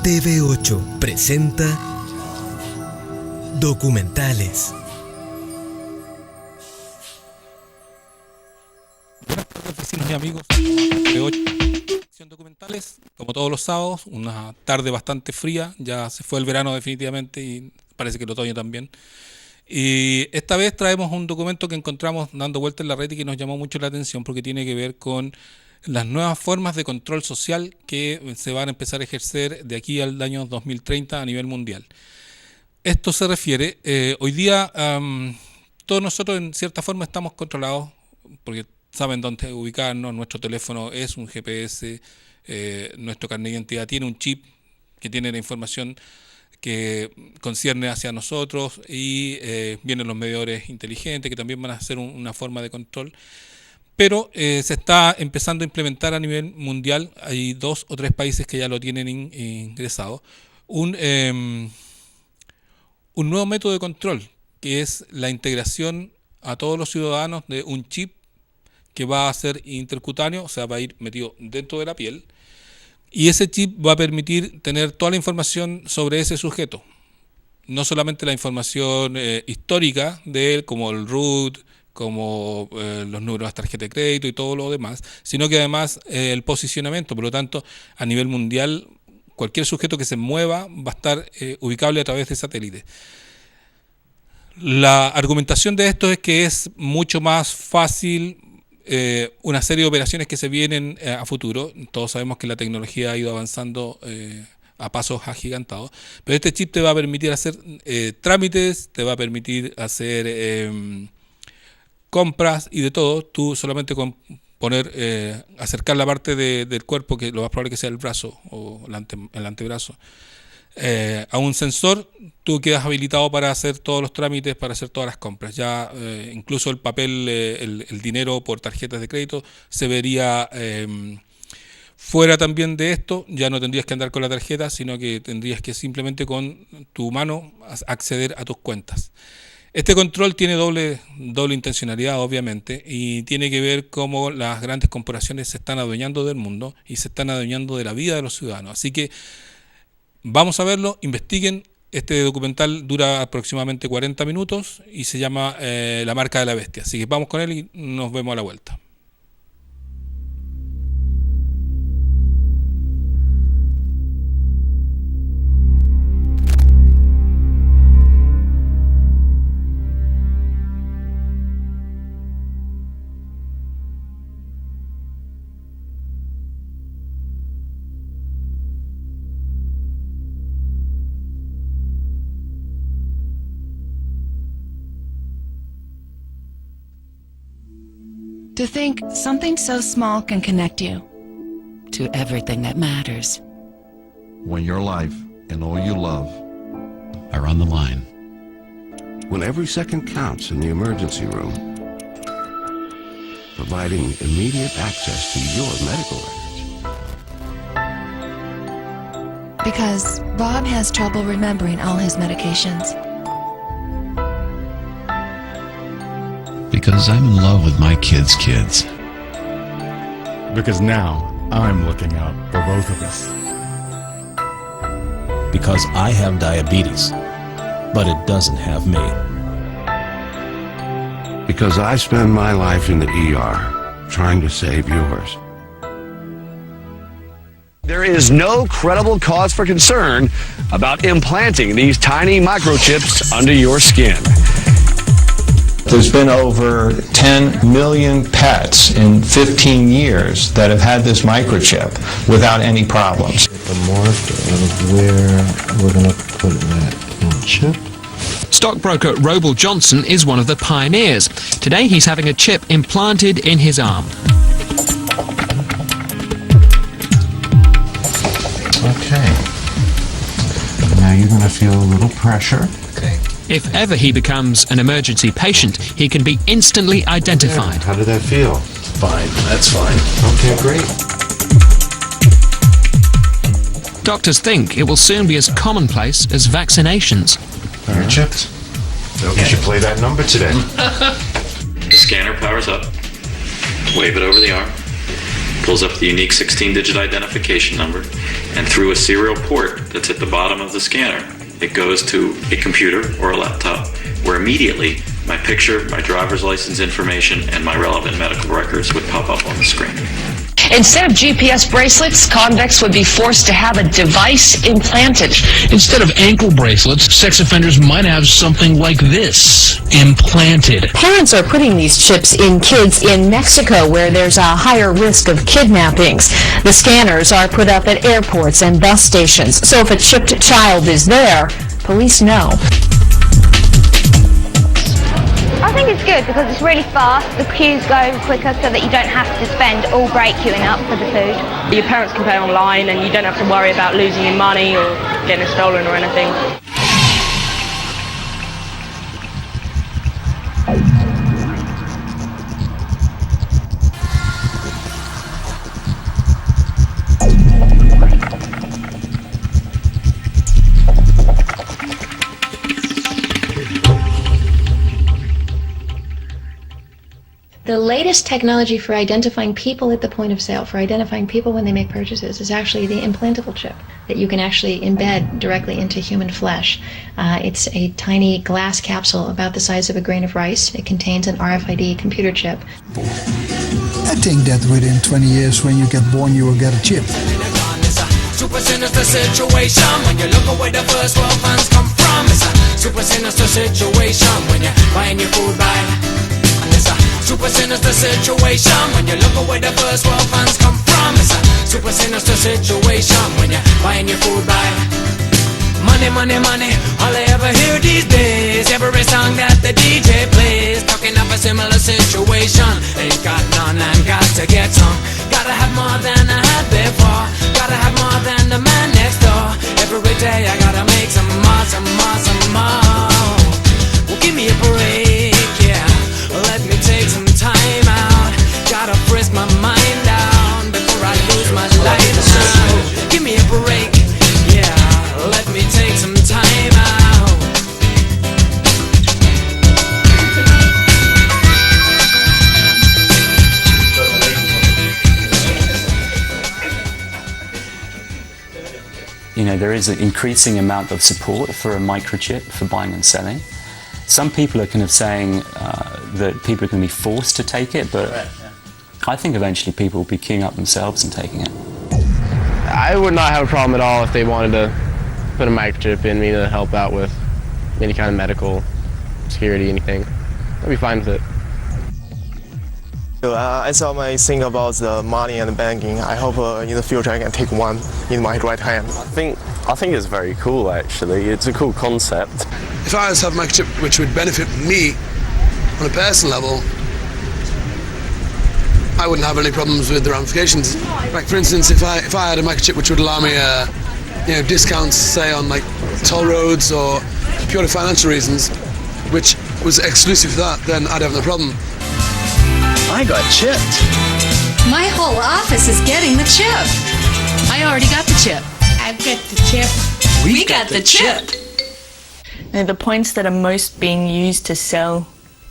TV8 presenta Documentales. Buenas tardes, vecinos y amigos de 8 documentales. Como todos los sábados, una tarde bastante fría. Ya se fue el verano definitivamente y parece que el otoño también. Y esta vez traemos un documento que encontramos dando vuelta en la red y que nos llamó mucho la atención porque tiene que ver con las nuevas formas de control social que se van a empezar a ejercer de aquí al año 2030 a nivel mundial. Esto se refiere, hoy día todos nosotros en cierta forma estamos controlados porque saben dónde ubicarnos, nuestro teléfono es un GPS, nuestro carnet de identidad tiene un chip que tiene la información que concierne hacia nosotros y vienen los medidores inteligentes que también van a ser una forma de control. Pero se está empezando a implementar a nivel mundial, hay 2 o 3 países que ya lo tienen ingresado, un nuevo método de control, que es la integración a todos los ciudadanos de un chip que va a ser intercutáneo, o sea, va a ir metido dentro de la piel, y ese chip va a permitir tener toda la información sobre ese sujeto, no solamente la información histórica de él, como el root, como los números de las tarjetas de crédito y todo lo demás, sino que además el posicionamiento. Por lo tanto, a nivel mundial, cualquier sujeto que se mueva va a estar ubicable a través de satélite. La argumentación de esto es que es mucho más fácil una serie de operaciones que se vienen a futuro. Todos sabemos que la tecnología ha ido avanzando a pasos agigantados, pero este chip te va a permitir hacer trámites, te va a permitir hacer compras y de todo. Tú solamente con poner, acercar la parte del cuerpo, que lo más probable que sea el brazo o el antebrazo, a un sensor, tú quedas habilitado para hacer todos los trámites, para hacer todas las compras. Ya incluso el papel, el dinero por tarjetas de crédito se vería fuera también de esto. Ya no tendrías que andar con la tarjeta, sino que tendrías que simplemente con tu mano acceder a tus cuentas. Este control tiene doble intencionalidad, obviamente, y tiene que ver cómo las grandes corporaciones se están adueñando del mundo y se están adueñando de la vida de los ciudadanos. Así que vamos a verlo, investiguen. Este documental dura aproximadamente 40 minutos y se llama La Marca de la Bestia. Así que vamos con él y nos vemos a la vuelta. To think something so small can connect you to everything that matters. When your life and all you love are on the line. When every second counts in the emergency room. Providing immediate access to your medical records. Because Bob has trouble remembering all his medications. Because I'm in love with my kids' kids. Because now I'm looking out for both of us. Because I have diabetes, but it doesn't have me. Because I spend my life in the ER trying to save yours. There is no credible cause for concern about implanting these tiny microchips under your skin. There's been over 10 million pets in 15 years that have had this microchip without any problems. The mark of where we're going to put that chip. Stockbroker Robel Johnson is one of the pioneers. Today he's having a chip implanted in his arm. Okay. Now you're going to feel a little pressure. Okay. If ever he becomes an emergency patient, he can be instantly identified. Yeah, how did that feel? Fine, that's fine. Okay, great. Doctors think it will soon be as commonplace as vaccinations. Are you chipped? Okay. You should play that number today. The scanner powers up. Wave it over the arm. pulls up the unique 16-digit identification number, and through a serial port that's at the bottom of the scanner, it goes to a computer or a laptop, where immediately my picture, my driver's license information, and my relevant medical records would pop up on the screen. Instead of GPS bracelets, convicts would be forced to have a device implanted. Instead of ankle bracelets, sex offenders might have something like this, implanted. Parents are putting these chips in kids in Mexico, where there's a higher risk of kidnappings. The scanners are put up at airports and bus stations, so if a chipped child is there, police know. I think it's good because it's really fast, the queues go quicker so that you don't have to spend all break queuing up for the food. Your parents can pay online and you don't have to worry about losing your money or getting it stolen or anything. The latest technology for identifying people at the point of sale, for identifying people when they make purchases, is actually the implantable chip that you can actually embed directly into human flesh. It's a tiny glass capsule about the size of a grain of rice. It contains an RFID computer chip. I think that within 20 years when you get born you will get a chip. Super sinister situation when you look away the first world funds come from. It's a super sinister situation when you're buying your food by. It's a super sinister situation when you look away the first world funds come from. It's a super sinister situation when you're buying your food by. Money, money, money, all I ever hear these days. Every song that the DJ plays, talking of a similar situation. Ain't got none and got to get some. Gotta have more than I had before. Gotta have more than the man next door. Every day I gotta make some more, some more, some more. Well, give me a break, yeah. Let me take some time out. Gotta frisk my mind down before I lose my life now. Give me a break, yeah. Let me take some time out. You know, there is an increasing amount of support for a microchip for buying and selling. Some people are kind of saying that people are going to be forced to take it, but I think eventually people will be queuing up themselves and taking it. I would not have a problem at all if they wanted to put a microchip in me to help out with any kind of medical security, anything. I'd be fine with it. I saw my thing about the money and banking. I hope in the future I can take one in my right hand. I think it's very cool, actually. It's a cool concept. If I was to have a microchip which would benefit me on a personal level, I wouldn't have any problems with the ramifications. Like, for instance, if I had a microchip which would allow me discounts, say on like toll roads or purely financial reasons, which was exclusive to that, then I'd have no problem. I got chipped. My whole office is getting the chip. I already got the chip. I've got the chip. We got the chip. Now, the points that are most being used to sell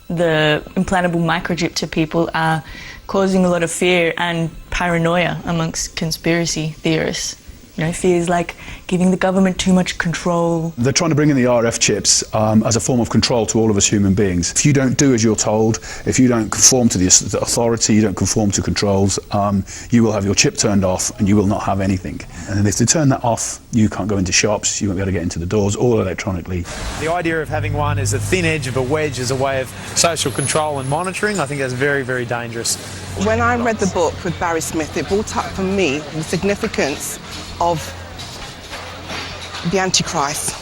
the implantable microchip to people are causing a lot of fear and paranoia amongst conspiracy theorists. You know, fears like giving the government too much control. They're trying to bring in the RF chips as a form of control to all of us human beings. If you don't do as you're told, if you don't conform to the authority, you don't conform to controls, you will have your chip turned off and you will not have anything. And if they turn that off, you can't go into shops, you won't be able to get into the doors, all electronically. The idea of having one as a thin edge of a wedge as a way of social control and monitoring, I think that's very, very dangerous. When I read the book with Barry Smith, it brought up for me the significance of the Antichrist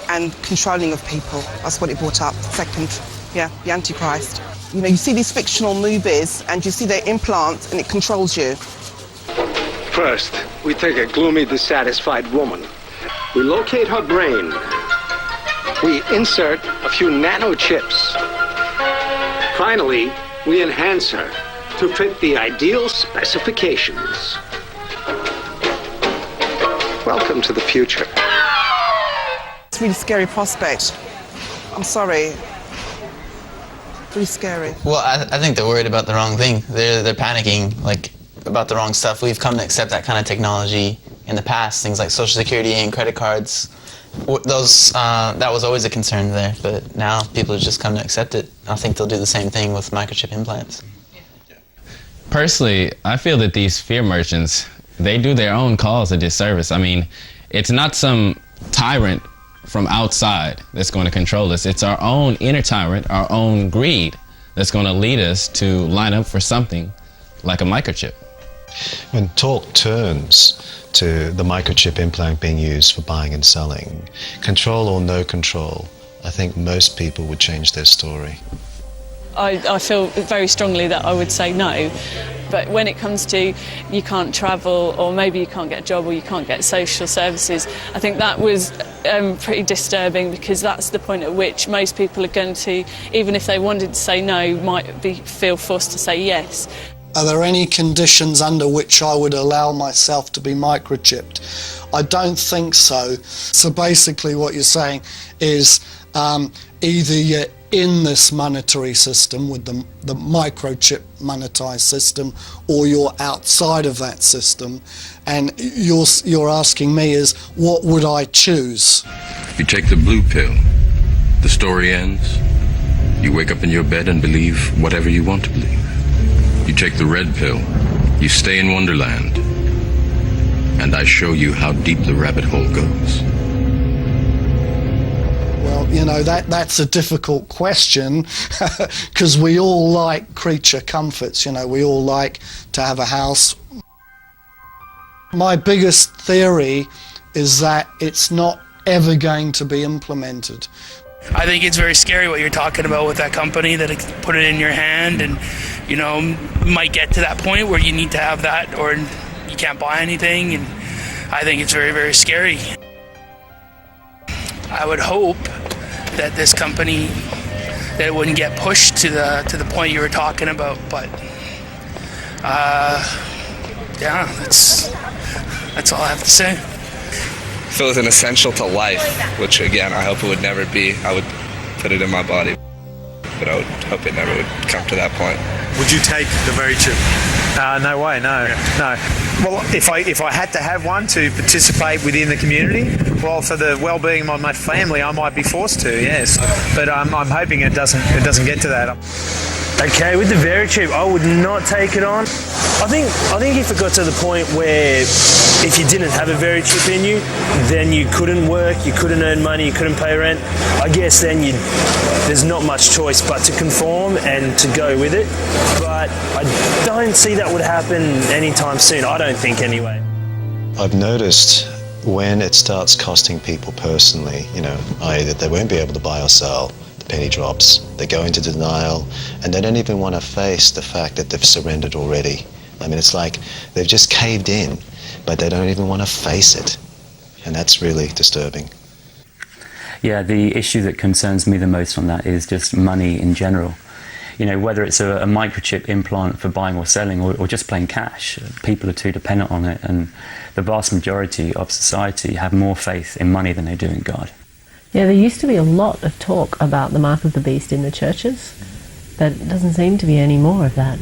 and controlling of people. That's what it brought up. Second, yeah, the Antichrist. You know, you see these fictional movies and you see their implants and it controls you. First, we take a gloomy, dissatisfied woman. We locate her brain. We insert a few nanochips. Finally, we enhance her to fit the ideal specifications. Welcome to the future. It's a really scary prospect. I'm sorry. Really scary. Well, I think they're worried about the wrong thing. They're panicking. Like, about the wrong stuff. We've come to accept that kind of technology in the past, things like Social Security and credit cards. That was always a concern there, but now people have just come to accept it. I think they'll do the same thing with microchip implants. Personally, I feel that these fear merchants, they do their own cause a disservice. I mean, it's not some tyrant from outside that's going to control us. It's our own inner tyrant, our own greed, that's going to lead us to line up for something like a microchip. When talk turns to the microchip implant being used for buying and selling, control or no control, I think most people would change their story. I feel very strongly that I would say no, but when it comes to you can't travel, or maybe you can't get a job, or you can't get social services, I think that was pretty disturbing, because that's the point at which most people are going to, even if they wanted to say no, might feel forced to say yes. Are there any conditions under which I would allow myself to be microchipped? I don't think so. So basically what you're saying is either you're in this monetary system with the microchip monetized system, or you're outside of that system, and you're asking me is what would I choose? If you take the blue pill, the story ends. You wake up in your bed and believe whatever you want to believe. You take the red pill, you stay in Wonderland, and I show you how deep the rabbit hole goes. Well, you know, that's a difficult question, because we all like creature comforts, you know, we all like to have a house. My biggest theory is that it's not ever going to be implemented. I think it's very scary what you're talking about with that company, that it put it in your hand, and you know, might get to that point where you need to have that or you can't buy anything, and I think it's very, very scary. I would hope that this company, that it wouldn't get pushed to the point you were talking about, but yeah, that's all I have to say. If it was an essential to life, which again I hope it would never be, I would put it in my body, but I would hope it never would come to that point. Would you take the very chip? No way, no. Well, if I had to have one to participate within the community, well, for the well-being of my family, I might be forced to, yes. But I'm hoping it doesn't get to that. Okay, with the VeriChip, I would not take it on. I think if it got to the point where if you didn't have a VeriChip in you, then you couldn't work, you couldn't earn money, you couldn't pay rent, I guess then there's not much choice but to conform and to go with it. But I don't see that would happen anytime soon, I don't think anyway. I've noticed when it starts costing people personally, you know, either they won't be able to buy or sell, penny drops, they go into denial, and they don't even want to face the fact that they've surrendered already. I mean, it's like they've just caved in, but they don't even want to face it, and that's really disturbing. Yeah, the issue that concerns me the most on that is just money in general. You know, whether it's a microchip implant for buying or selling, or just plain cash, people are too dependent on it, and the vast majority of society have more faith in money than they do in God. Yeah, there used to be a lot of talk about the mark of the beast in the churches, but it doesn't seem to be any more of that.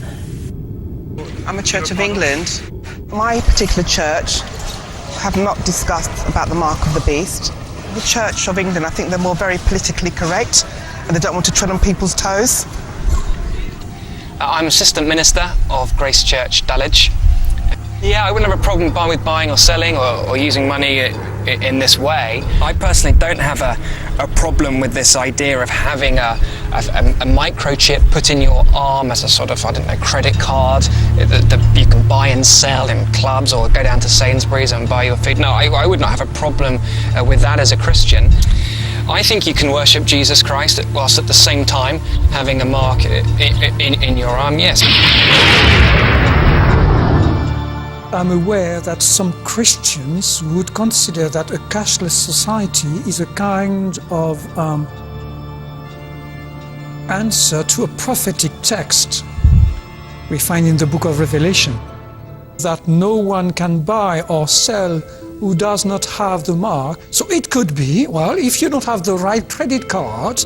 I'm a Church of England. My particular church have not discussed about the mark of the beast. The Church of England, I think they're more very politically correct, and they don't want to tread on people's toes. I'm Assistant Minister of Grace Church, Dulwich. Yeah, I wouldn't have a problem with buying or selling or using money in this way. I personally don't have a problem with this idea of having a microchip put in your arm as a sort of, I don't know, credit card that you can buy and sell in clubs, or go down to Sainsbury's and buy your food. No, I would not have a problem with that as a Christian. I think you can worship Jesus Christ whilst at the same time having a mark in your arm, yes. I'm aware that some Christians would consider that a cashless society is a kind of answer to a prophetic text we find in the book of Revelation, that no one can buy or sell who does not have the mark. So it could be, well, if you don't have the right credit card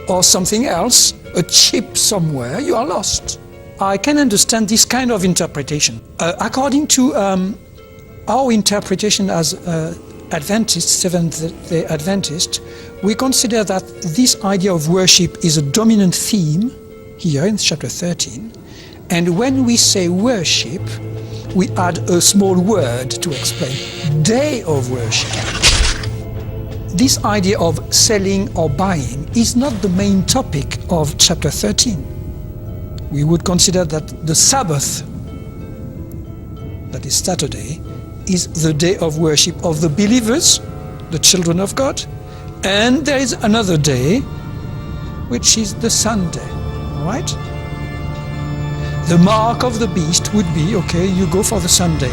or something else, a chip somewhere, you are lost. I can understand this kind of interpretation. According to our interpretation as Adventists, Seventh-day Adventists, we consider that this idea of worship is a dominant theme here in chapter 13. And when we say worship, we add a small word to explain, day of worship. This idea of selling or buying is not the main topic of chapter 13. We would consider that the Sabbath, that is Saturday, is the day of worship of the believers, the children of God, and there is another day, which is the Sunday, all right? The mark of the beast would be, okay, you go for the Sunday.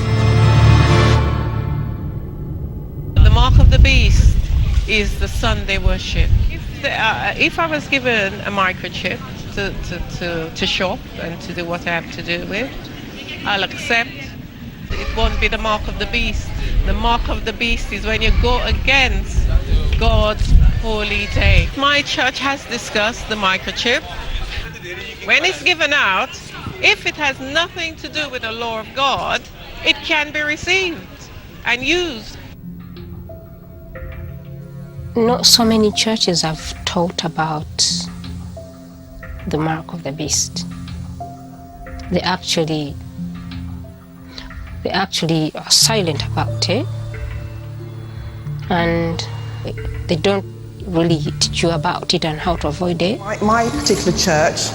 The mark of the beast is the Sunday worship. If I was given a microchip to shop and to do what I have to do with, I'll accept. It won't be the mark of the beast. The mark of the beast is when you go against God's holy day. My church has discussed the microchip. When it's given out, if it has nothing to do with the law of God, it can be received and used. Not so many churches have taught about the mark of the beast. They actually are silent about it, and they don't really teach you about it and how to avoid it. My particular church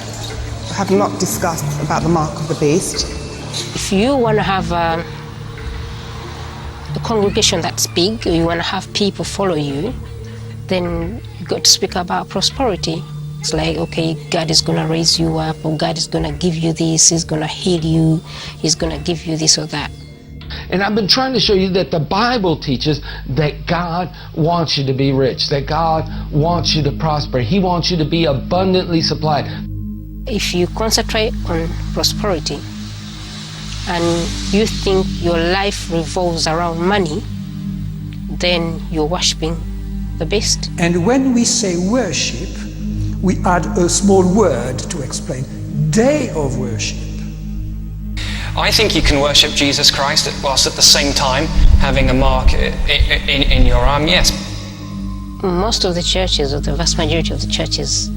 have not discussed about the mark of the beast. If you want to have a congregation that's big, or you want to have people follow you, then you got to speak about prosperity. It's like, okay, God is going to raise you up, or God is going to give you this, He's going to heal you, He's going to give you this or that. And I've been trying to show you that the Bible teaches that God wants you to be rich, that God wants you to prosper. He wants you to be abundantly supplied. If you concentrate on prosperity and you think your life revolves around money, then you're worshiping the beast. And when we say worship, we add a small word to explain, day of worship. I think you can worship Jesus Christ whilst at the same time having a mark in your arm, yes. Most of the churches, or the vast majority of the churches,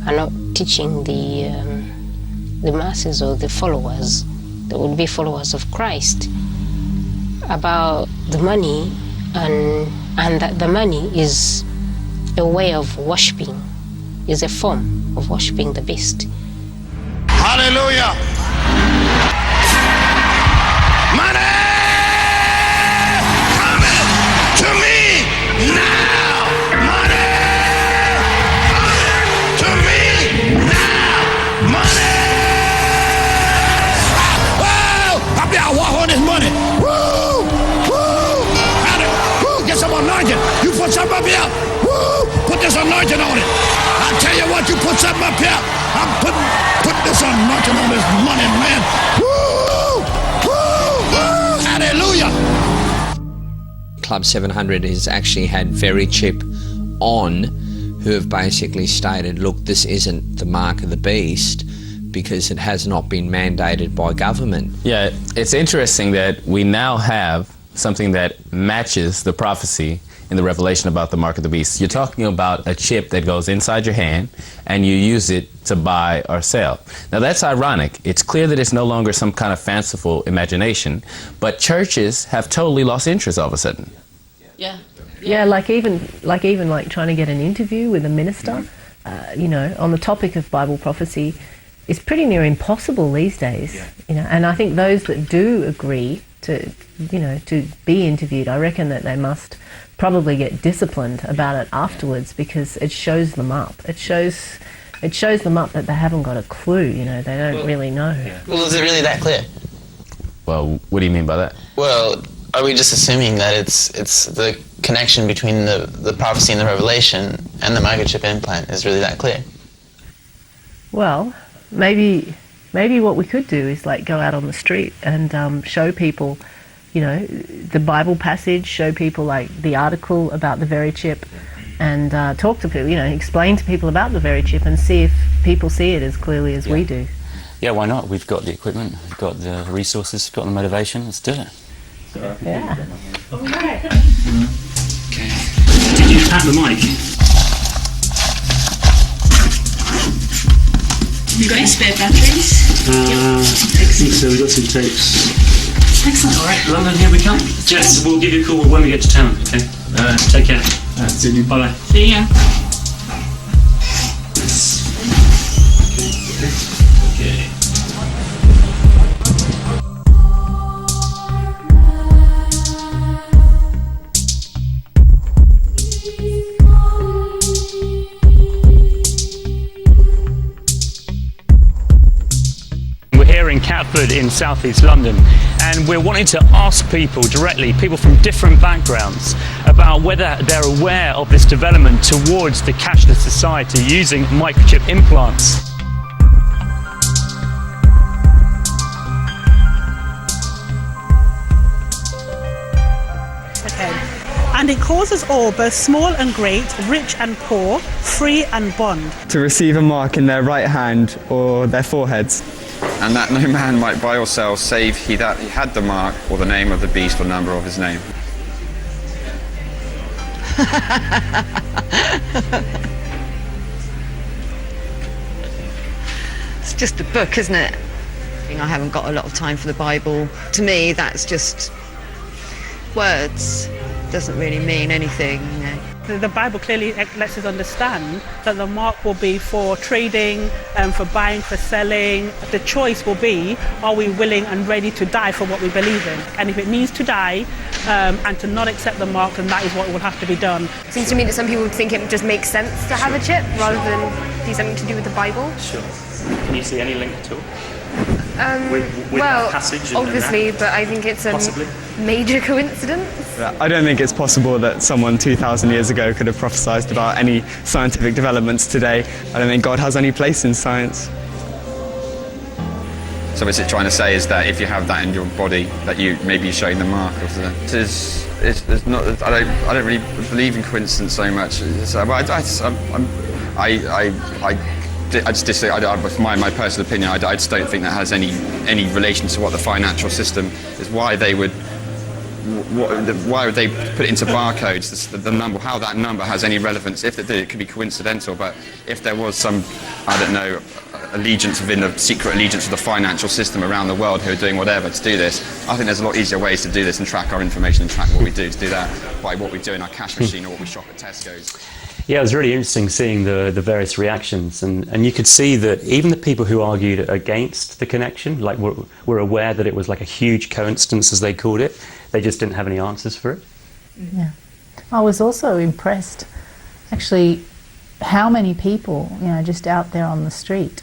are not teaching the masses or the followers, that would be followers of Christ, about the money, and that the money is a way of worshipping, is a form of worshipping the beast. Hallelujah! Money coming to me now! Money coming to me now! Money! Whoa! I be out walk on this money. Woo! Woo! Woo! Get some anointing. You put something up here. Woo! Put this anointing on it. I tell you what, you put something up here. I'm put this anointing on this money, man. Woo! Hallelujah! Club 700 has actually had very cheap on who have basically stated, look, this isn't the mark of the beast because it has not been mandated by government. Yeah, it's interesting that we now have something that matches the prophecy in the Revelation about the mark of the beast. You're talking about a chip that goes inside your hand and you use it to buy or sell. Now that's ironic. It's clear that it's no longer some kind of fanciful imagination, but churches have totally lost interest all of a sudden. Yeah, like even trying to get an interview with a minister, you know, on the topic of Bible prophecy, is pretty near impossible these days. You know, and I think those that do agree to, you know, to be interviewed, I reckon that they must probably get disciplined about it afterwards, because it shows them up. It shows them up that they haven't got a clue. You know, they don't really know. Well, is it really that clear? Well, what do you mean by that? Well, are we just assuming that it's the connection between the prophecy and the revelation and the microchip implant is really that clear? Well, maybe what we could do is like go out on the street and show people, you know, the Bible passage, show people like the article about the very chip, and talk to people, you know, explain to people about the very chip and see if people see it as clearly as we do. Yeah, why not? We've got the equipment, we've got the resources, we've got the motivation. Let's do it. Yeah. Okay. Did you tap the mic? Have you got any spare batteries? I think so. We've got some tapes. Excellent. All right, London, here we come. Jess, we'll give you a call when we get to town, okay? Take care. See you. Bye-bye. See ya. Okay. We're here in Catford in southeast London, and we're wanting to ask people directly, people from different backgrounds, about whether they're aware of this development towards the cashless society using microchip implants. Okay. And it causes all, both small and great, rich and poor, free and bond, to receive a mark in their right hand or their foreheads. And that no man might buy or sell save he that he had the mark or the name of the beast or number of his name. It's just a book, isn't it? I haven't got a lot of time for the Bible. To me, that's just words. Doesn't really mean anything, you know. The Bible clearly lets us understand that the mark will be for trading, for buying, for selling. The choice will be, are we willing and ready to die for what we believe in? And if it means to die and to not accept the mark, then that is what will have to be done. It seems to me that some people think it just makes sense to have a chip rather than do something to do with the Bible. Sure. Can you see any link at all? With well, that passage obviously, but I think it's a major coincidence. I don't think it's possible that someone 2,000 years ago could have prophesied about any scientific developments today. I don't think God has any place in science. So what's it trying to say is that if you have that in your body, that you maybe you're showing the mark of the. It's not. I don't really believe in coincidence so much. I just disagree. With my personal opinion, I just don't think that has any relation to what the financial system is. Why they would put it into barcodes? The number, how that number has any relevance? If it did, it could be coincidental. But if there was some, I don't know, allegiance within the secret allegiance of the financial system around the world who are doing whatever to do this, I think there's a lot easier ways to do this and track our information and track what we do. To do that by what we do in our cash machine or what we shop at Tesco's. Yeah, it was really interesting seeing the various reactions, and you could see that even the people who argued against the connection, like were aware that it was like a huge coincidence, as they called it. They just didn't have any answers for it. Yeah, I was also impressed, actually, how many people, just out there on the street,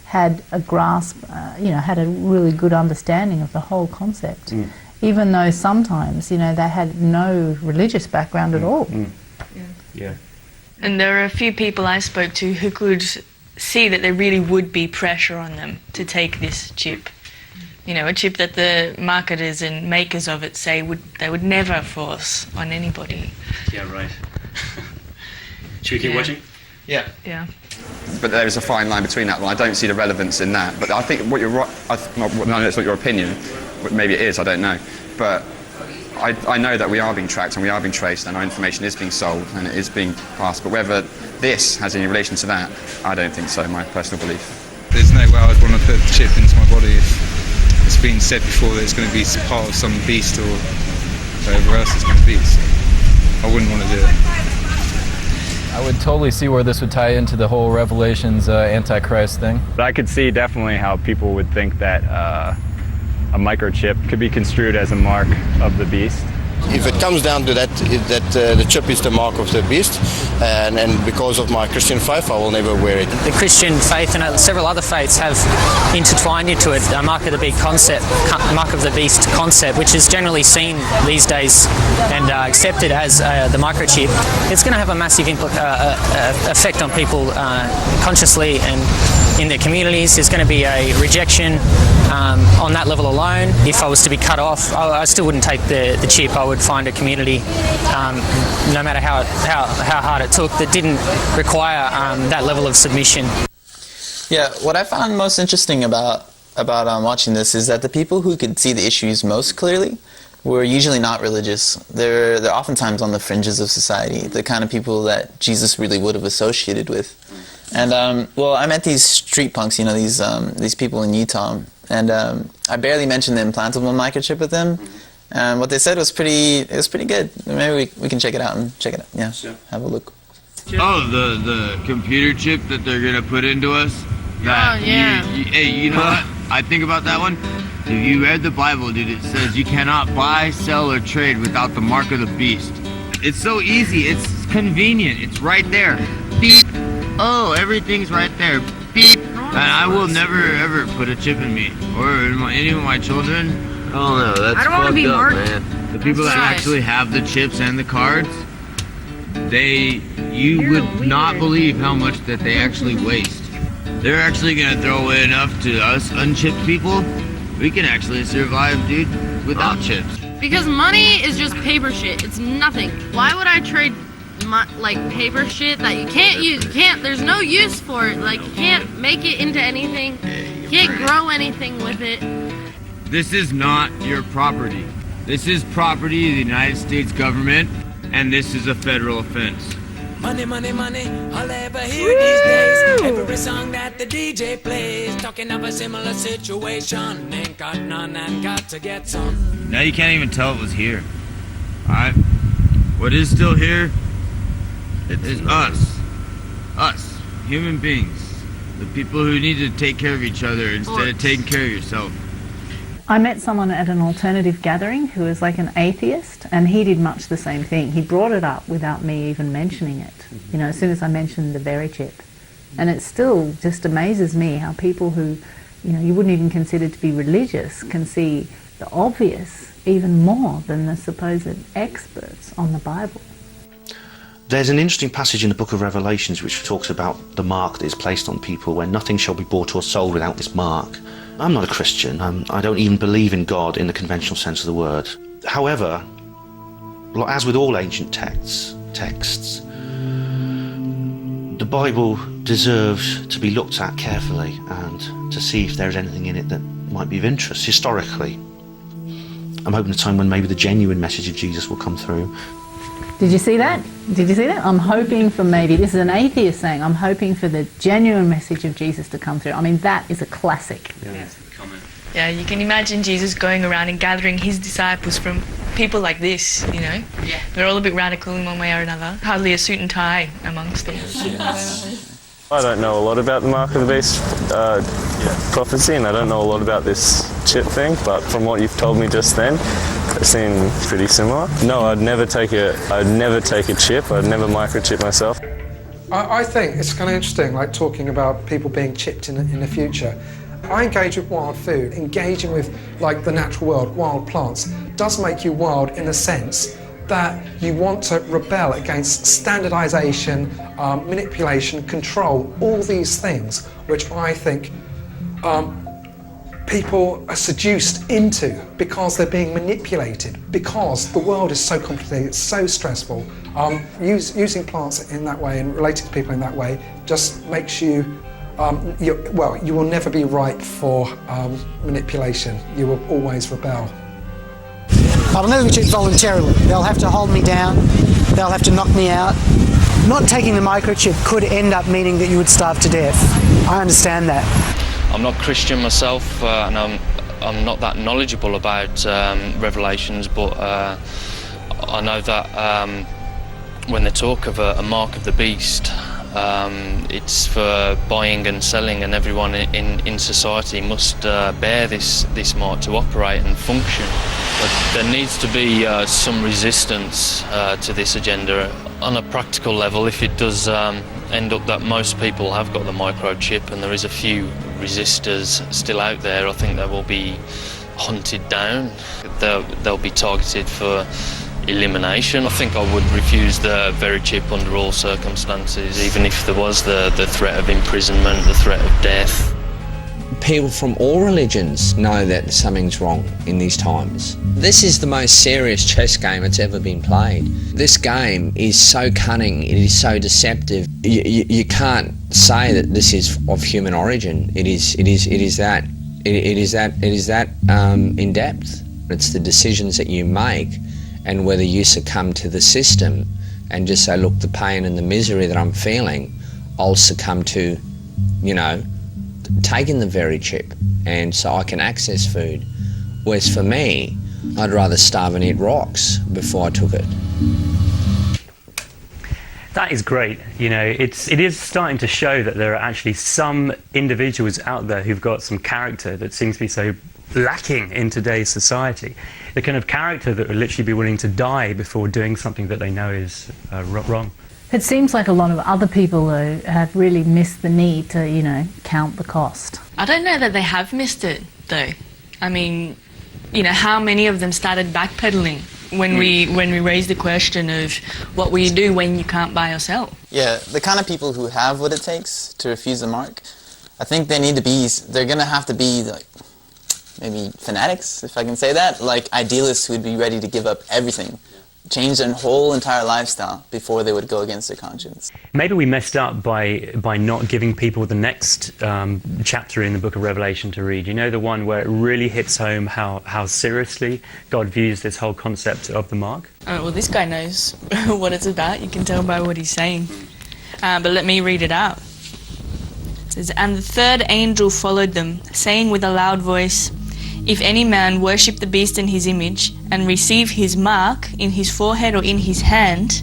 had a grasp, had a really good understanding of the whole concept, even though sometimes, they had no religious background at all. Yeah. And there are a few people I spoke to who could see that there really would be pressure on them to take this chip. A chip that the marketers and makers of it say they would never force on anybody. Yeah, right. Should we keep watching? Yeah. Yeah. But there is a fine line between that. Well, I don't see the relevance in that. But I think what you're right. I know it's not your opinion. Maybe it is. I don't know. But I know that we are being tracked and we are being traced and our information is being sold and it is being passed. But whether this has any relation to that, I don't think so. My personal belief. There's no way I'd want to put the chip into my body if it's been said before that it's going to be part of some beast or whatever else it's going to be. So I wouldn't want to do it. I would totally see where this would tie into the whole Revelations Antichrist thing. But I could see definitely how people would think that a microchip could be construed as a mark of the beast. If it comes down to that, the chip is the mark of the beast, and because of my Christian faith, I will never wear it. The Christian faith and several other faiths have intertwined into it a mark of the beast concept, which is generally seen these days and accepted as the microchip. It's going to have a massive effect on people consciously and in their communities. There's going to be a rejection on that level alone. If I was to be cut off, I still wouldn't take the chip. I would find a community, no matter how hard it took, that didn't require that level of submission. Yeah, what I found most interesting about watching this is that the people who could see the issues most clearly were usually not religious. They're oftentimes on the fringes of society, the kind of people that Jesus really would have associated with. And well, I met these street punks, you know, these people in Utah, and I barely mentioned the implantable microchip with them. And what they said was pretty good. Maybe we can check it out and check it out. Yeah, sure. Have a look. Oh, the computer chip that they're gonna put into us. That hey, you know what? I think about that one. If you read the Bible, dude, it says you cannot buy, sell, or trade without the mark of the beast. It's so easy. It's convenient. It's right there. Beep. Oh, everything's right there. Beep. And I will never ever put a chip in me or in any of my children. Oh no, that's I don't want to be marked, man. The people that actually have the chips and the cards, you would not believe how much that they actually waste. They're actually gonna throw away enough to us unchipped people. We can actually survive, dude, without chips. Because money is just paper shit. It's nothing. Why would I trade like paper shit that you can't use? There's no use for it. Like, you can't make it into anything. You can't grow anything with it. This is not your property. This is property of the United States government, and this is a federal offense. Money, money, money, all I ever hear these days. Every song that the DJ plays, talking of a similar situation. Ain't got none and got to get some. Now you can't even tell it was here. Alright? What is still here is us. Us. Human beings. The people who need to take care of each other instead of taking care of yourself. I met someone at an alternative gathering who was like an atheist, and he did much the same thing. He brought it up without me even mentioning it, you know, as soon as I mentioned the berry chip. And it still just amazes me how people who, you know, you wouldn't even consider to be religious can see the obvious even more than the supposed experts on the Bible. There's an interesting passage in the book of Revelations which talks about the mark that is placed on people, where nothing shall be bought or sold without this mark. I'm not a Christian. I don't even believe in God in the conventional sense of the word. However, as with all ancient texts, the Bible deserves to be looked at carefully and to see if there's anything in it that might be of interest historically. I'm hoping a time when maybe the genuine message of Jesus will come through. Did you see that? Did you see that? I'm hoping for maybe, this is an atheist saying, I'm hoping for the genuine message of Jesus to come through. I mean, that is a classic. Yeah, you can imagine Jesus going around and gathering his disciples from people like this, you know? Yeah. They're all a bit radical in one way or another. Hardly a suit and tie amongst them. I don't know a lot about the Mark of the Beast prophecy, and I don't know a lot about this chip thing, but from what you've told me just then, it seemed pretty similar. No, I'd never take a chip. I'd never microchip myself. I think it's kind of interesting, like talking about people being chipped in the future. I engage with wild food. Engaging with like the natural world, wild plants, does make you wild in the sense that you want to rebel against standardization, manipulation, control, all these things which I think people are seduced into because they're being manipulated, because the world is so complicated, it's so stressful. Using plants in that way and relating to people in that way just makes you, you will never be ripe for manipulation. You will always rebel. I will never be chipped voluntarily. They'll have to hold me down, they'll have to knock me out. Not taking the microchip could end up meaning that you would starve to death. I understand that. I'm not Christian myself, and I'm not that knowledgeable about Revelations, but I know that when they talk of a mark of the beast, it's for buying and selling, and everyone in society must bear this mark to operate and function. But there needs to be some resistance to this agenda on a practical level. If it does end up that most people have got the microchip and there is a few resistors still out there, I think they will be hunted down. They'll be targeted for elimination. I think I would refuse the very chip under all circumstances, even if there was the threat of imprisonment, the threat of death. people from all religions know that something's wrong in these times. This is the most serious chess game that's ever been played. This game is so cunning, it is so deceptive. You can't say that this is of human origin. It is that in depth. It's the decisions that you make, and whether you succumb to the system and just say, look, the pain and the misery that I'm feeling, I'll succumb to, you know, taking the very chip, and so I can access food. Whereas for me, I'd rather starve and eat rocks before I took it. That is great. You know, it is starting to show that there are actually some individuals out there who've got some character that seems to be so lacking in today's society. The kind of character that would literally be willing to die before doing something that they know is wrong. It seems like a lot of other people, though, have really missed the need to, you know, count the cost. I don't know that they have missed it, though. I mean, you know, how many of them started backpedaling when we raised the question of what will you do when you can't buy or sell? Yeah, the kind of people who have what it takes to refuse the mark, I think they're going to have to be, like, maybe fanatics, if I can say that, like idealists who would be ready to give up everything, change their whole entire lifestyle before they would go against their conscience. Maybe we messed up by not giving people the next chapter in the book of Revelation to read. You know, the one where it really hits home how seriously God views this whole concept of the mark? Well, this guy knows what it's about. You can tell by what he's saying. But let me read it out. It says, "And the third angel followed them, saying with a loud voice, if any man worship the beast in his image, and receive his mark in his forehead or in his hand,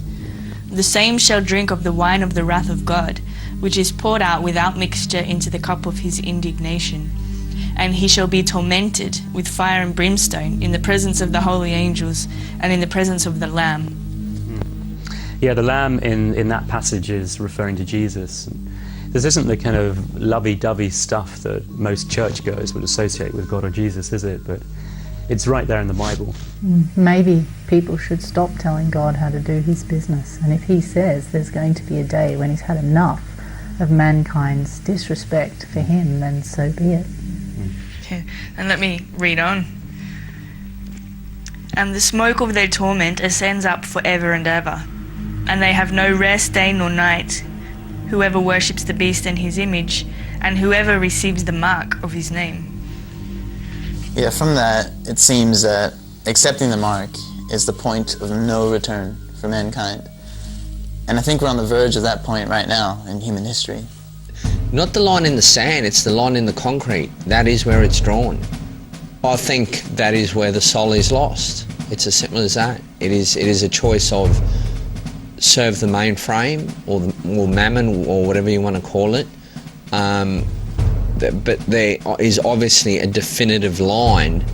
the same shall drink of the wine of the wrath of God, which is poured out without mixture into the cup of his indignation. And he shall be tormented with fire and brimstone in the presence of the holy angels and in the presence of the Lamb." Yeah, the Lamb in that passage is referring to Jesus. This isn't the kind of lovey-dovey stuff that most churchgoers would associate with God or Jesus, is it? But it's right there in the Bible. Maybe people should stop telling God how to do his business. And if he says there's going to be a day when he's had enough of mankind's disrespect for him, then so be it. Okay, and let me read on. "And the smoke of their torment ascends up forever and ever, and they have no rest day nor night, whoever worships the beast and his image, and whoever receives the mark of his name." Yeah, from that, it seems that accepting the mark is the point of no return for mankind. And I think we're on the verge of that point right now in human history. Not the line in the sand, it's the line in the concrete. That is where it's drawn. I think that is where the soul is lost. It's as simple as that. It is a choice of serve the mainframe or mammon or whatever you want to call it. But there is obviously a definitive line.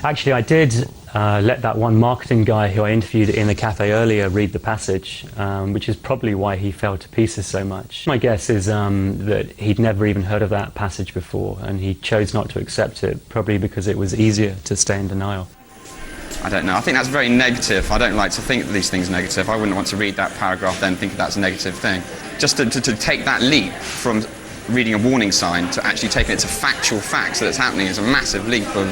Actually, I did let that one marketing guy who I interviewed in the cafe earlier read the passage, which is probably why he fell to pieces so much. My guess is that he'd never even heard of that passage before, and he chose not to accept it, probably because it was easier to stay in denial. I don't know. I think that's very negative. I don't like to think that these things are negative. I wouldn't want to read that paragraph then think that's a negative thing. Just to take that leap from reading a warning sign to actually taking it to factual facts that it's happening is a massive leap of...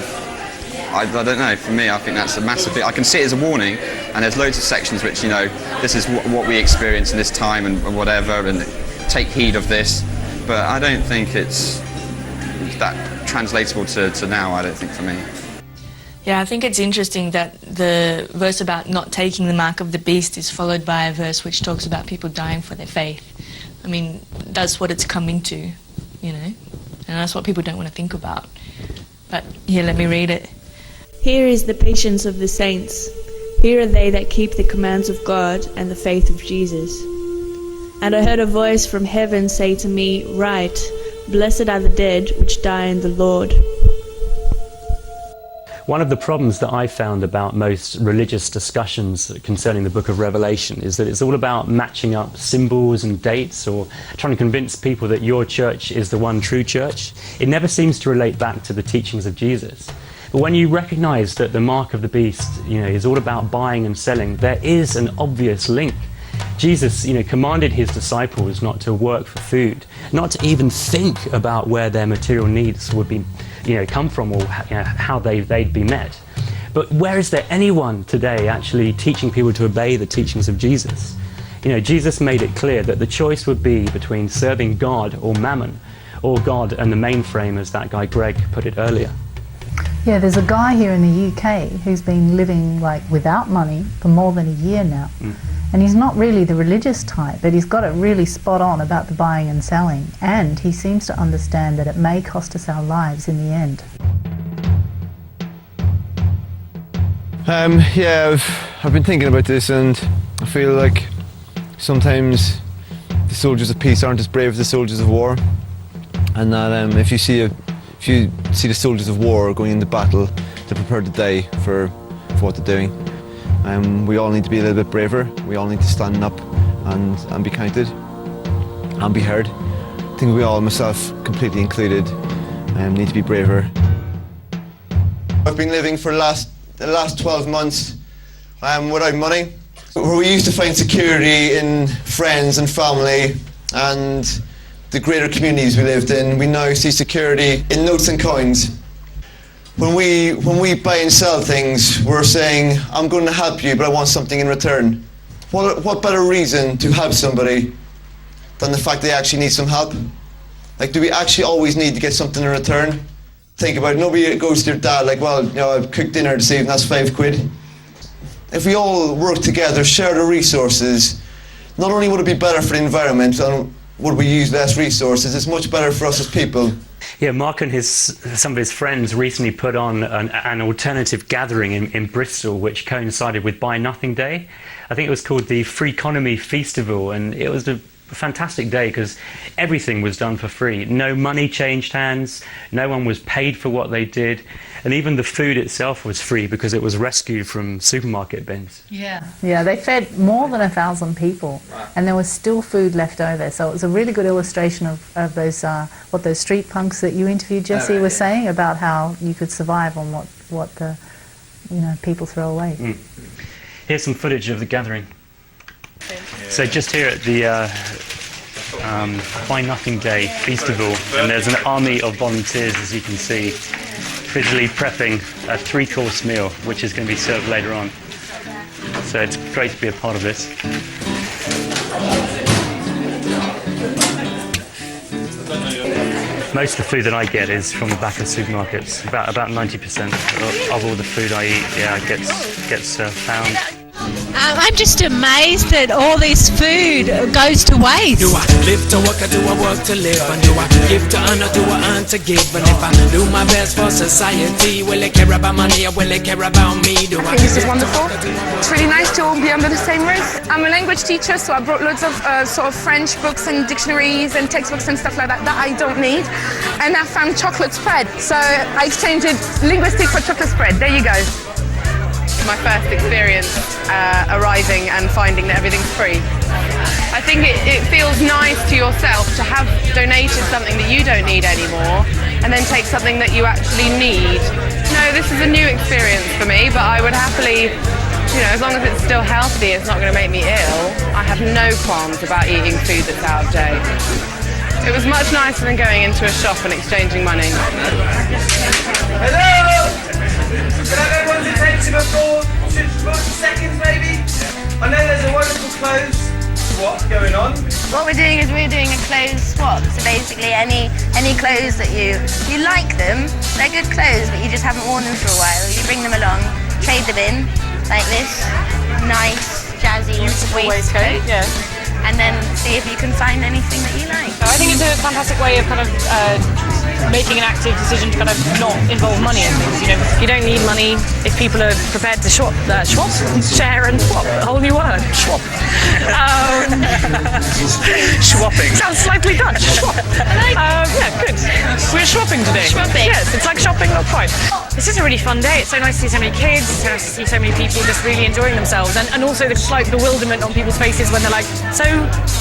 I don't know. For me, I think that's a massive leap. I can see it as a warning, and there's loads of sections which, you know, this is what we experience in this time and whatever, and take heed of this. But I don't think it's that translatable to now, I don't think, for me. Yeah, I think it's interesting that the verse about not taking the mark of the beast is followed by a verse which talks about people dying for their faith. I mean, that's what it's coming to, you know, and that's what people don't want to think about. But here, let me read it. "Here is the patience of the saints. Here are they that keep the commands of God and the faith of Jesus. And I heard a voice from heaven say to me, Write, blessed are the dead which die in the Lord." One of the problems that I found about most religious discussions concerning the book of Revelation is that it's all about matching up symbols and dates or trying to convince people that your church is the one true church. It never seems to relate back to the teachings of Jesus. But when you recognize that the mark of the beast, you know, is all about buying and selling, there is an obvious link Jesus, commanded his disciples not to work for food, not to even think about where their material needs would be, come from, or how they'd be met. But where is there anyone today actually teaching people to obey the teachings of Jesus? Jesus made it clear that the choice would be between serving God or mammon, or God and the mainframe, as that guy Greg put it earlier. Yeah, there's a guy here in the UK who's been living without money for more than a year now. And he's not really the religious type, but he's got it really spot on about the buying and selling. And he seems to understand that it may cost us our lives in the end. Yeah, I've been thinking about this, and I feel like sometimes the soldiers of peace aren't as brave as the soldiers of war, and that if you see the soldiers of war going into battle, they're prepared to die for what they're doing. We all need to be a little bit braver. We all need to stand up and be counted and be heard. I think we all, myself completely included, need to be braver. I've been living for the last 12 months without money. We used to find security in friends and family and the greater communities we lived in. We now see security in notes and coins. When we buy and sell things, we're saying, I'm going to help you, but I want something in return. What better reason to help somebody than the fact they actually need some help? Do we actually always need to get something in return? Think about it. Nobody goes to your dad I cooked dinner this evening, that's £5. If we all work together, share the resources, not only would it be better for the environment and would we use less resources, it's much better for us as people. Yeah, Mark and some of his friends recently put on an alternative gathering in Bristol, which coincided with Buy Nothing Day. I think it was called the Free Economy Festival, and it was a fantastic day because everything was done for free. No money changed hands, no one was paid for what they did, and even the food itself was free because it was rescued from supermarket bins. Yeah, they fed more than 1,000 people, and there was still food left over. So it was a really good illustration of those what those street punks that you interviewed, Jesse, were saying about how you could survive on what the people throw away. Here's some footage of the gathering. So just here at the Buy Nothing Day Festival, and there's an army of volunteers, as you can see, visually prepping a 3-course meal, which is going to be served later on. So it's great to be a part of this. Most of the food that I get is from the back of supermarkets. About 90% of all the food I eat, gets found. I'm just amazed that all this food goes to waste. Do I live to work or do I work to live? And do I give to earn or do I earn to give? And if I do my best for society, will they care about money or will they care about me? I think this is wonderful. It's really nice to all be under the same roof. I'm a language teacher, so I brought loads of sort of French books and dictionaries and textbooks and stuff like that I don't need. And I found chocolate spread, so I exchanged linguistics for chocolate spread. There you go. My first experience arriving and finding that everything's free. I think it feels nice to yourself to have donated something that you don't need anymore and then take something that you actually need. No, this is a new experience for me, but I would happily, as long as it's still healthy, it's not going to make me ill, I have no qualms about eating food that's out of date. It was much nicer than going into a shop and exchanging money. Hello! Can I have everyone's attention for 40 seconds maybe? I know there's a wonderful clothes swap going on. What we're doing is we're doing a clothes swap. So basically any clothes that you like them, they're good clothes but you just haven't worn them for a while. You bring them along, trade them in, like this nice, jazzy waistcoat. Yeah. And then see if you can find anything that you like. I think it's a fantastic way of kind of making an active decision to kind of not involve money in things. You don't need money if people are prepared to share and swap. A whole new word, swap. Swapping. Sounds slightly Dutch. Swap. Yeah, good. We're shopping today. Shopping. Yes, it's like shopping, not quite. This is a really fun day. It's so nice to see so many kids, it's so nice to see so many people just really enjoying themselves, and also the slight bewilderment on people's faces when they're like, so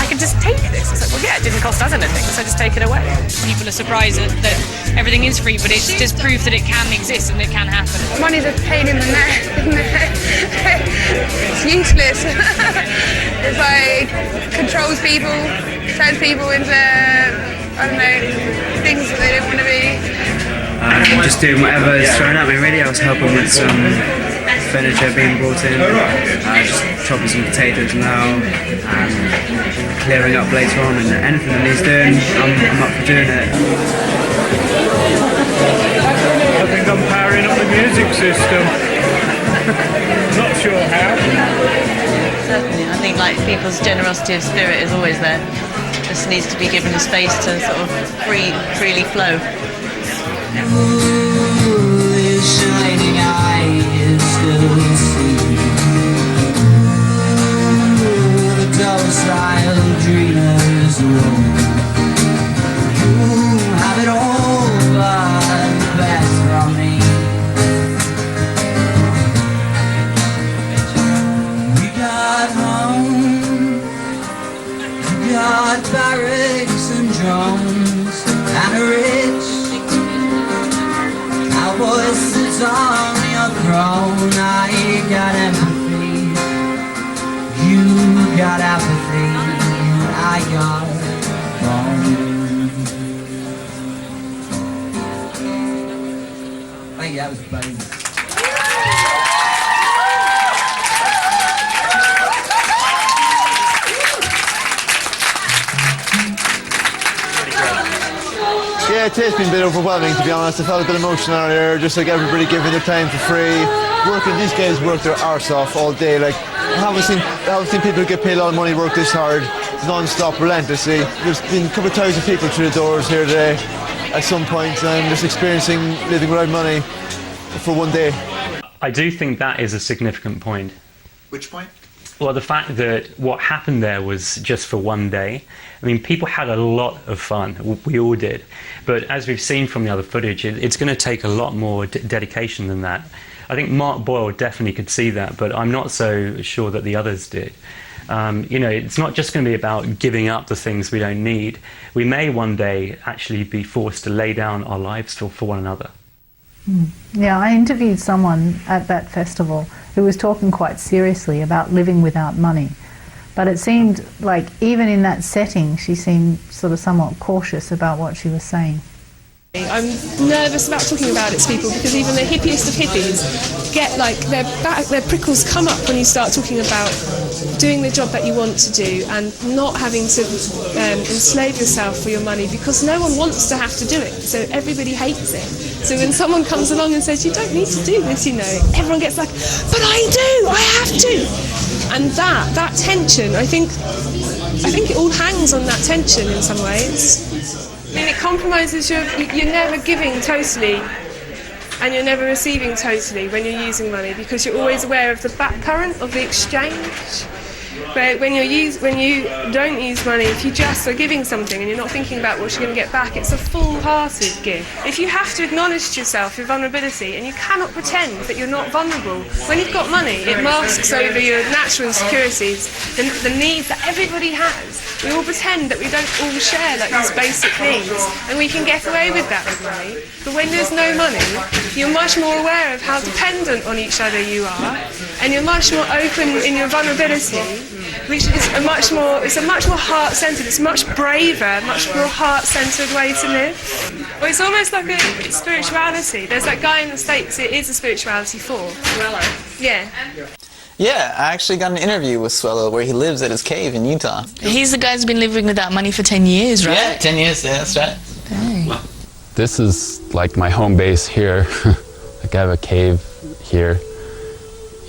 I can just take this? It's like, well, yeah, it didn't cost us anything, so just take it away. People are surprised that everything is free, but it's just proof that it can exist and it can happen. Money's a pain in the neck. It's useless. It's like controls people, turns people into, I don't know, things that they don't want to be. Just doing whatever is thrown at me, really. I was helping with some furniture being brought in, just chopping some potatoes now, and clearing up later on, and anything that needs doing, I'm up for doing it. I think I'm powering up the music system. Not sure how. Certainly, I think like people's generosity of spirit is always there. Just needs to be given the space to sort of freely flow. Shining eyes still see the docile dreamers roam. Have it all, but the best from me. We got home, we got barracks and drums and a rich cowboy sits on your throne. I got empathy, you got apathy, and I got bone. I think that was funny. Yeah, it has been a bit overwhelming, to be honest. I felt a bit emotional earlier, just like everybody giving their time for free. These guys work their arse off all day. Like, I haven't seen people get paid a lot of money work this hard, non-stop, relentlessly. There's been a couple of thousand people through the doors here today at some point, and just experiencing living without money for one day. I do think that is a significant point. Which point? Well, the fact that what happened there was just for one day. I mean, people had a lot of fun. We all did. But as we've seen from the other footage, it's going to take a lot more dedication than that. I think Mark Boyle definitely could see that, but I'm not so sure that the others did. You know, it's not just going to be about giving up the things we don't need. We may one day actually be forced to lay down our lives for one another. Yeah, I interviewed someone at that festival who was talking quite seriously about living without money. But it seemed like even in that setting, she seemed sort of somewhat cautious about what she was saying. I'm nervous about talking about it to people because even the hippiest of hippies get like their prickles come up when you start talking about doing the job that you want to do and not having to enslave yourself for your money, because no one wants to have to do it, so everybody hates it. So when someone comes along and says you don't need to do this, you know, everyone gets like, but I do, I have to. And that tension, I think it all hangs on that tension in some ways. I mean, it compromises you're never giving totally and you're never receiving totally when you're using money, because you're always aware of the back current of the exchange. But when you don't use money, if you just are giving something and you're not thinking about what you're going to get back, it's a full-hearted give. If you have to acknowledge to yourself your vulnerability, and you cannot pretend that you're not vulnerable, when you've got money, it masks over your natural insecurities, the needs that everybody has. We all pretend that we don't all share like these basic needs, and we can get away with that with money. But when there's no money, you're much more aware of how dependent on each other you are, and you're much more open in your vulnerability, which is a much more heart-centered, it's a much braver, much more heart-centered way to live. Well, it's almost like a spirituality. There's that guy in the States, it is a spirituality for. Yeah. Yeah, I actually got an interview with Swello where he lives at his cave in Utah. He's the guy who's been living without money for 10 years, right? Yeah, 10 years, yeah, that's right. Dang. This is like my home base here. Like I have a cave here,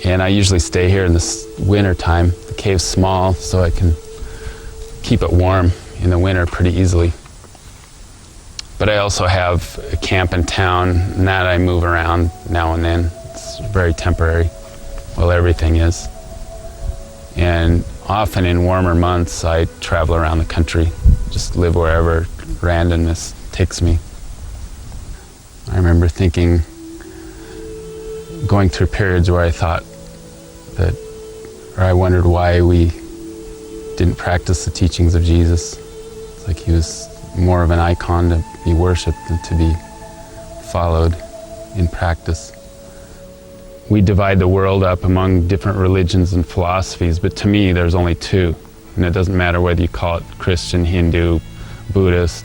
and I usually stay here in this winter time. The cave's small, so I can keep it warm in the winter pretty easily. But I also have a camp in town, and that I move around now and then. It's very temporary. Well, everything is. And often in warmer months, I travel around the country, just live wherever randomness takes me. I remember thinking, going through periods where I thought that, or I wondered why we didn't practice the teachings of Jesus. It's like he was more of an icon to be worshipped than to be followed in practice. We divide the world up among different religions and philosophies, but to me there's only two. And it doesn't matter whether you call it Christian, Hindu, Buddhist,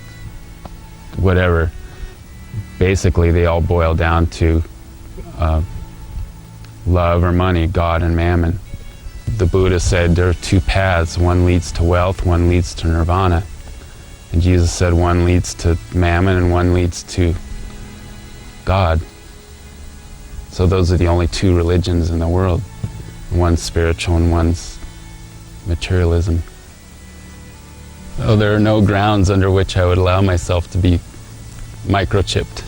whatever. Basically they all boil down to love or money, God and mammon. The Buddha said there are two paths, one leads to wealth, one leads to nirvana. And Jesus said one leads to mammon and one leads to God. So those are the only two religions in the world. One's spiritual and one's materialism. So there are no grounds under which I would allow myself to be microchipped.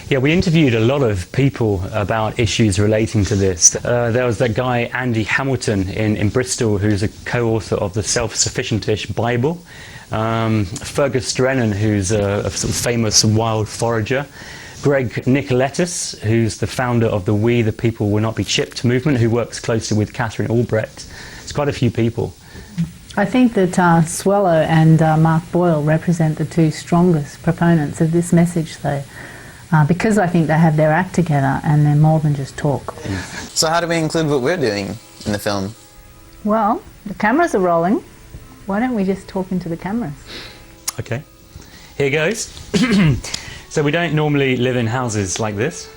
Yeah, we interviewed a lot of people about issues relating to this. There was that guy, Andy Hamilton, in Bristol, who's a co-author of the Self-Sufficient-ish Bible. Fergus Drennan, who's a sort of famous wild forager. Greg Nicoletis, who's the founder of the We the People Will Not Be Chipped movement, who works closely with Catherine Albrecht. It's quite a few people. I think that Swallow and Mark Boyle represent the two strongest proponents of this message, though. Because I think they have their act together and they're more than just talk. So how do we include what we're doing in the film? Well, the cameras are rolling. Why don't we just talk into the cameras? Okay, here goes. So we don't normally live in houses like this.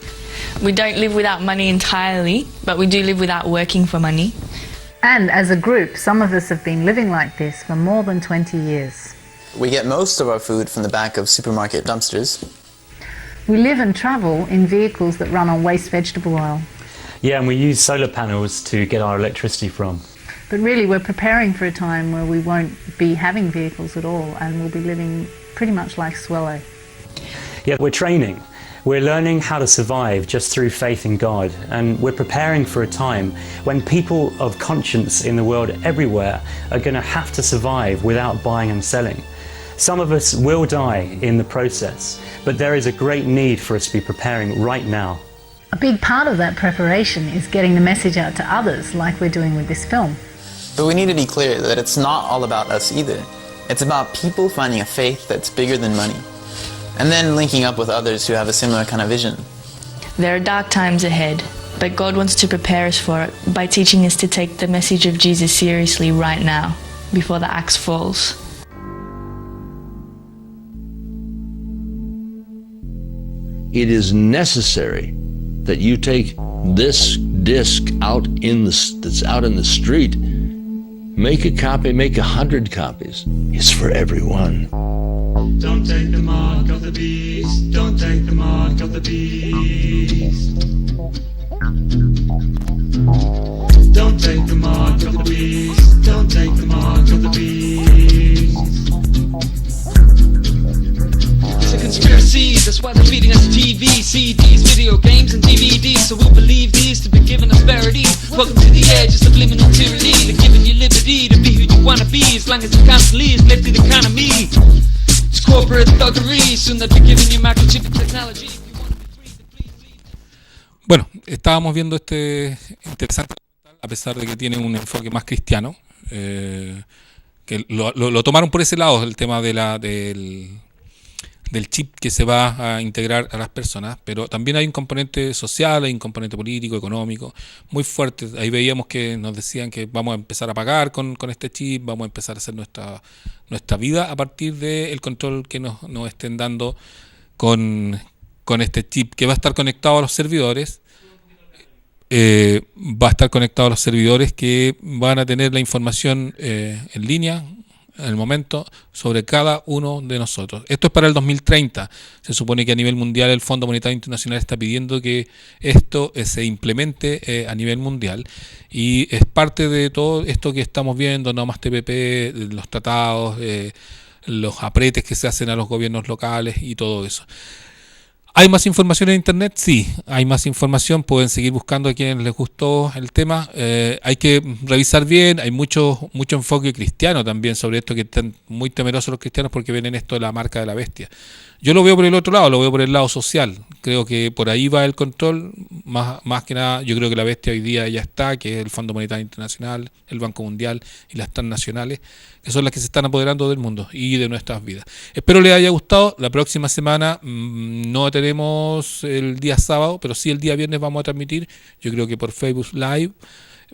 We don't live without money entirely, but we do live without working for money. And as a group, some of us have been living like this for more than 20 years. We get most of our food from the back of supermarket dumpsters. We live and travel in vehicles that run on waste vegetable oil. Yeah, and we use solar panels to get our electricity from. But really we're preparing for a time where we won't be having vehicles at all and we'll be living pretty much like Swallow. Yeah, we're training. We're learning how to survive just through faith in God, and we're preparing for a time when people of conscience in the world everywhere are going to have to survive without buying and selling. Some of us will die in the process, but there is a great need for us to be preparing right now. A big part of that preparation is getting the message out to others, like we're doing with this film. But we need to be clear that it's not all about us either. It's about people finding a faith that's bigger than money, and then linking up with others who have a similar kind of vision. There are dark times ahead, but God wants to prepare us for it by teaching us to take the message of Jesus seriously right now, before the axe falls. It is necessary that you take this disc that's out in the street, make a copy, make 100 copies. It's for everyone. Don't take the mark of the beast. Don't take the mark of the beast. Don't take the mark of the beast. Don't take the mark of the beast. It's a conspiracy, that's why they're feeding us TV, CDs, video games and DVDs. So we'll believe these to be giving us verity. Welcome to the edge of subliminal tyranny. They're giving you liberty to be who you wanna be, as long as it constantly is left to the economy. It's corporate thuggery, soon they'll be giving you microchip technology. Bueno, estábamos viendo este interesante documental, a pesar de que tiene un enfoque más cristiano, que lo tomaron por ese lado, el tema del chip que se va a integrar a las personas, pero también hay un componente social, hay un componente político, económico, muy fuerte. Ahí veíamos que nos decían que vamos a empezar a pagar con este chip, vamos a empezar a hacer nuestra vida a partir del control que nos estén dando con este chip, que va a estar conectado a los servidores. Va a estar conectado a los servidores que van a tener la información en línea en el momento sobre cada uno de nosotros. Esto es para el 2030. Se supone que a nivel mundial el Fondo Monetario Internacional está pidiendo que esto se implemente a nivel mundial, y es parte de todo esto que estamos viendo, no más TPP, los tratados, los apretes que se hacen a los gobiernos locales y todo eso. ¿Hay más información en internet? Sí, hay más información. Pueden seguir buscando a quienes les gustó el tema. Hay que revisar bien. Hay mucho enfoque cristiano también sobre esto, que están muy temerosos los cristianos porque ven en esto de la marca de la bestia. Yo lo veo por el otro lado, lo veo por el lado social. Creo que por ahí va el control. Más que nada, yo creo que la bestia hoy día ya está, que es el Fondo Monetario Internacional, el Banco Mundial y las transnacionales, que son las que se están apoderando del mundo y de nuestras vidas. Espero les haya gustado. La próxima semana no tenemos el día sábado, pero sí el día viernes vamos a transmitir. Yo creo que por Facebook Live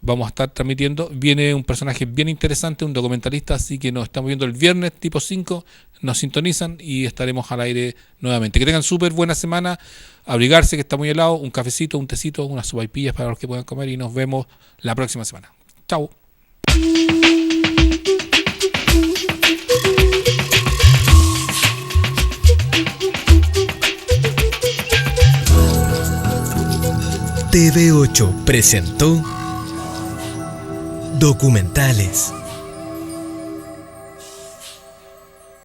vamos a estar transmitiendo. Viene un personaje bien interesante, un documentalista, así que nos estamos viendo el viernes tipo 5, nos sintonizan y estaremos al aire nuevamente. Que tengan súper buena semana, abrigarse que está muy helado, un cafecito, un tecito, unas sopaipillas para los que puedan comer y nos vemos la próxima semana. Chao. TV8 presentó Documentales.